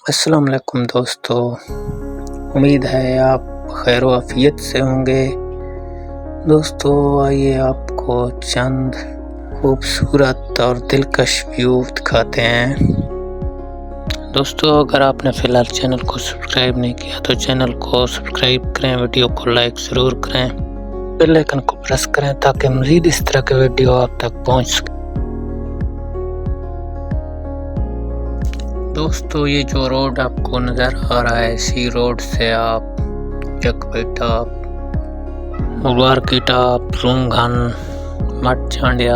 अस्सलाम वालेकुम दोस्तों, उम्मीद है आप खैर आफियत से होंगे। दोस्तों आइए आपको चंद खूबसूरत और दिलकश व्यू दिखाते हैं। दोस्तों अगर आपने फ़िलहाल चैनल को सब्सक्राइब नहीं किया तो चैनल को सब्सक्राइब करें, वीडियो को लाइक ज़रूर करें, बेल आइकन को प्रेस करें ताकि मज़ीद इस तरह के वीडियो आप तक पहुंच सके। दोस्तों ये जो रोड आपको नज़र आ रहा है, इसी रोड से आप जकबई टाप, मुबार की टाप, रूंगन, मट चांडिया,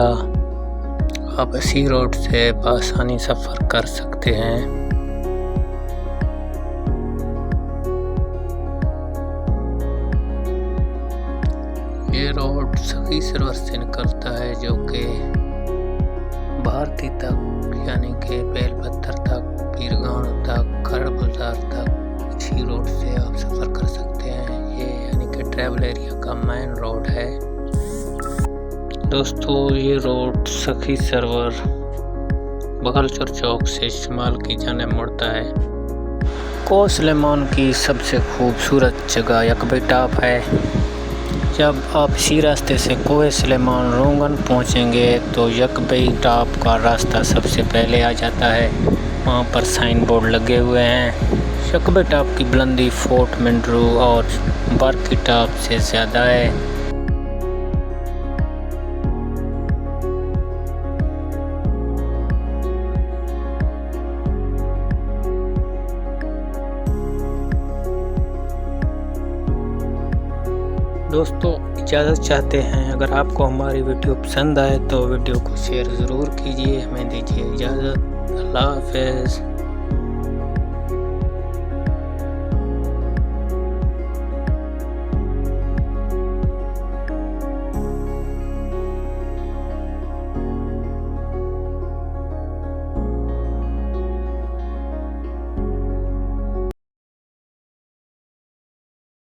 आप इसी रोड से बआसानी सफ़र कर सकते हैं। ये रोड सखी सरवर से निकलता है जो कि भारती तक यानी कि बेल पत्थर तक, पीरगांव तक, खरड़ बाजार तक इसी रोड से आप सफ़र कर सकते हैं। ये यानी कि ट्रैवल एरिया का मेन रोड है। दोस्तों ये रोड सखी सरवर बगलचर चौक से शुमाल की जानिब मुड़ता है। कोह सुलेमान की सबसे खूबसूरत जगह जकबई टाप है। जब आप इसी रास्ते से कोह सुलेमान रूंगन पहुंचेंगे तो जकबई टाप का रास्ता सबसे पहले आ जाता है। वहां पर साइन बोर्ड लगे हुए हैं। जकबई टाप की बुलंदी फोर्ट मिंडरू और बारकी टाप से ज़्यादा है। दोस्तों इजाज़त चाहते हैं। अगर आपको हमारी वीडियो पसंद आए तो वीडियो को शेयर ज़रूर कीजिए। हमें दीजिए इजाज़त। अल्लाह हाफ़िज़।